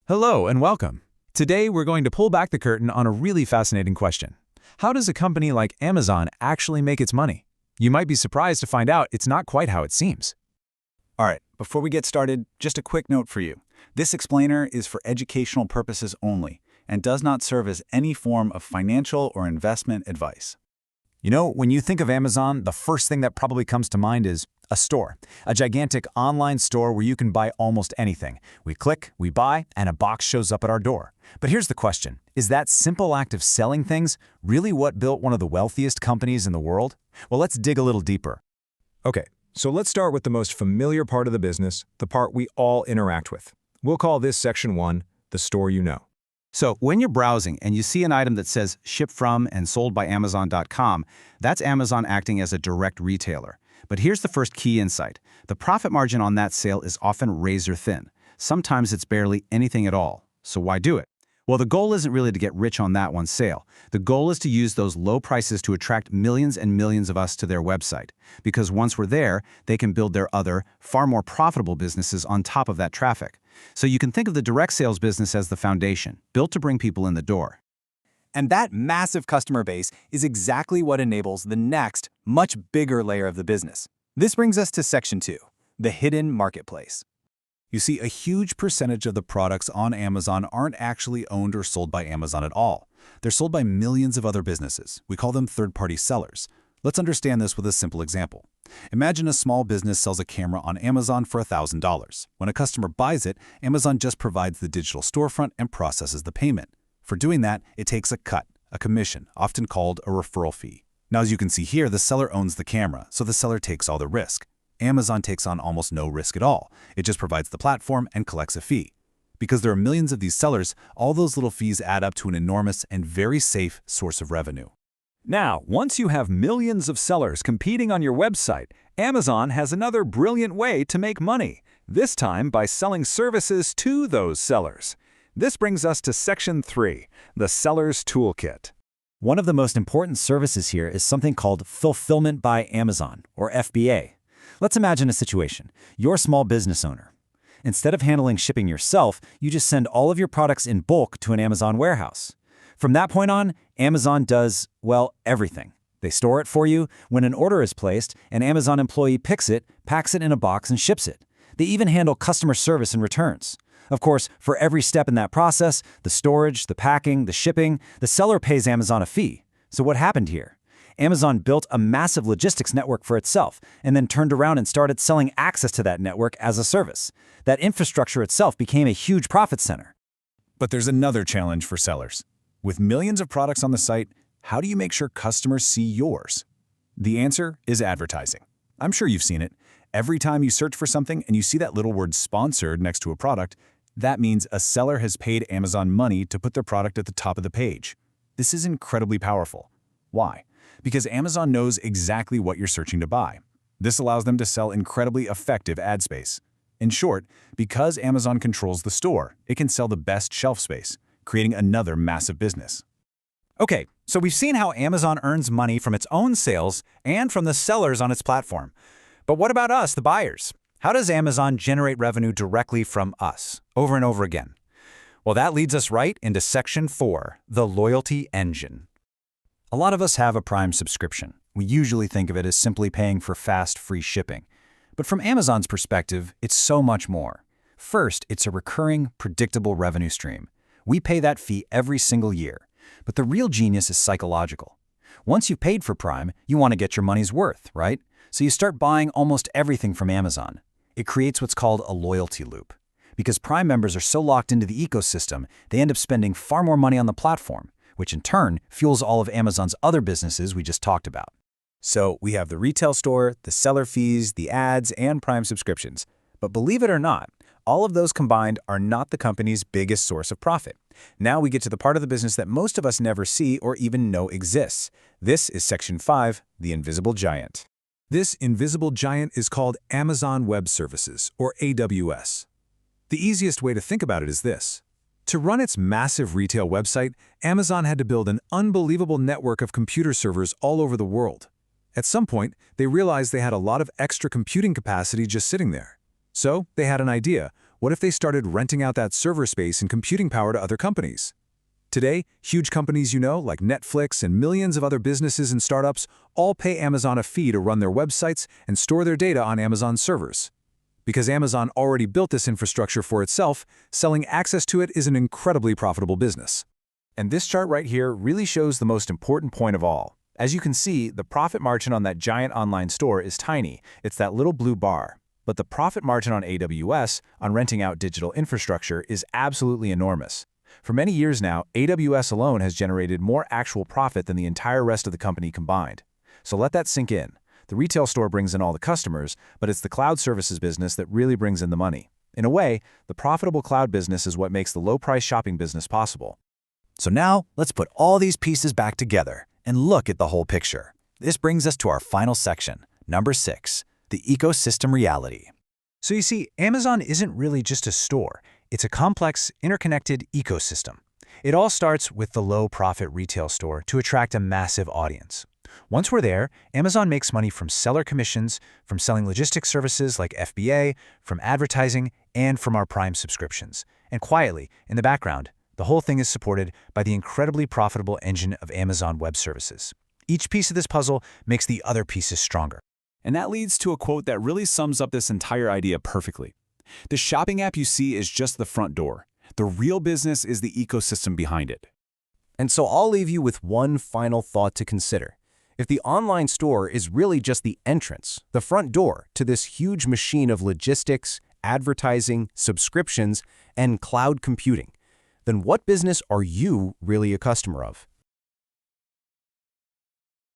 Hello and welcome. Today we're going to pull back the curtain on a really fascinating question. How does a company like Amazon actually make its money? You might be surprised to find out it's not quite how it seems. All right, before we get started, just a quick note for you. This explainer is for educational purposes only and does not serve as any form of financial or investment advice. You know, when you think of Amazon, the first thing that probably comes to mind is a store, a gigantic online store where you can buy almost anything. We click, we buy, and a box shows up at our door. But here's the question. Is that simple act of selling things really what built one of the wealthiest companies in the world? Well, let's dig a little deeper. Okay, so let's start with the most familiar part of the business, the part we all interact with. We'll call this section 1, the store you know. So when you're browsing and you see an item that says shipped from and sold by Amazon.com, that's Amazon acting as a direct retailer. But here's the first key insight. The profit margin on that sale is often razor thin. Sometimes it's barely anything at all. So why do it? Well, the goal isn't really to get rich on that one sale. The goal is to use those low prices to attract millions and millions of us to their website. Because once we're there, they can build their other, far more profitable businesses on top of that traffic. So you can think of the direct sales business as the foundation, built to bring people in the door. And that massive customer base is exactly what enables the next, much bigger layer of the business. This brings us to section 2, the hidden marketplace. You see, a huge percentage of the products on Amazon aren't actually owned or sold by Amazon at all. They're sold by millions of other businesses. We call them third-party sellers. Let's understand this with a simple example. Imagine a small business sells a camera on Amazon for $1,000. When a customer buys it, Amazon just provides the digital storefront and processes the payment. For doing that, it takes a cut, a commission, often called a referral fee. Now, as you can see here, the seller owns the camera, so the seller takes all the risk. Amazon takes on almost no risk at all. It just provides the platform and collects a fee. Because there are millions of these sellers, all those little fees add up to an enormous and very safe source of revenue. Now, once you have millions of sellers competing on your website, Amazon has another brilliant way to make money, this time by selling services to those sellers. This brings us to section 3, the Seller's Toolkit. One of the most important services here is something called Fulfillment by Amazon, or FBA. Let's imagine a situation. You're a small business owner. Instead of handling shipping yourself, you just send all of your products in bulk to an Amazon warehouse. From that point on, Amazon does, well, everything. They store it for you. When an order is placed, an Amazon employee picks it, packs it in a box, and ships it. They even handle customer service and returns. Of course, for every step in that process, the storage, the packing, the shipping, the seller pays Amazon a fee. So what happened here? Amazon built a massive logistics network for itself and then turned around and started selling access to that network as a service. That infrastructure itself became a huge profit center. But there's another challenge for sellers. With millions of products on the site, how do you make sure customers see yours? The answer is advertising. I'm sure you've seen it. Every time you search for something and you see that little word sponsored next to a product, that means a seller has paid Amazon money to put their product at the top of the page. This is incredibly powerful. Why? Because Amazon knows exactly what you're searching to buy. This allows them to sell incredibly effective ad space. In short, because Amazon controls the store, it can sell the best shelf space, creating another massive business. Okay, so we've seen how Amazon earns money from its own sales and from the sellers on its platform. But what about us, the buyers? How does Amazon generate revenue directly from us, over and over again? Well, that leads us right into section 4, the loyalty engine. A lot of us have a Prime subscription. We usually think of it as simply paying for fast, free shipping. But from Amazon's perspective, it's so much more. First, it's a recurring, predictable revenue stream. We pay that fee every single year. But the real genius is psychological. Once you've paid for Prime, you want to get your money's worth, right? So you start buying almost everything from Amazon. It creates what's called a loyalty loop. Because Prime members are so locked into the ecosystem, they end up spending far more money on the platform, which in turn fuels all of Amazon's other businesses we just talked about. So we have the retail store, the seller fees, the ads, and Prime subscriptions. But believe it or not, all of those combined are not the company's biggest source of profit. Now we get to the part of the business that most of us never see or even know exists. This is section 5, the invisible giant. This invisible giant is called Amazon Web Services, or AWS. The easiest way to think about it is this. To run its massive retail website, Amazon had to build an unbelievable network of computer servers all over the world. At some point, they realized they had a lot of extra computing capacity just sitting there. So they had an idea. What if they started renting out that server space and computing power to other companies? Today, huge companies like Netflix and millions of other businesses and startups all pay Amazon a fee to run their websites and store their data on Amazon's servers. Because Amazon already built this infrastructure for itself, selling access to it is an incredibly profitable business. And this chart right here really shows the most important point of all. As you can see, the profit margin on that giant online store is tiny. It's that little blue bar. But the profit margin on AWS, on renting out digital infrastructure, is absolutely enormous. For many years now, AWS alone has generated more actual profit than the entire rest of the company combined. So let that sink in. The retail store brings in all the customers, but it's the cloud services business that really brings in the money. In a way, the profitable cloud business is what makes the low-price shopping business possible. So now, let's put all these pieces back together and look at the whole picture. This brings us to our final section, number 6, the ecosystem reality. So you see, Amazon isn't really just a store. It's a complex, interconnected ecosystem. It all starts with the low-profit retail store to attract a massive audience. Once we're there, Amazon makes money from seller commissions, from selling logistics services like FBA, from advertising, and from our Prime subscriptions. And quietly, in the background, the whole thing is supported by the incredibly profitable engine of Amazon Web Services. Each piece of this puzzle makes the other pieces stronger. And that leads to a quote that really sums up this entire idea perfectly. The shopping app you see is just the front door. The real business is the ecosystem behind it. And so I'll leave you with one final thought to consider. If the online store is really just the entrance, the front door to this huge machine of logistics, advertising, subscriptions, and cloud computing, then what business are you really a customer of?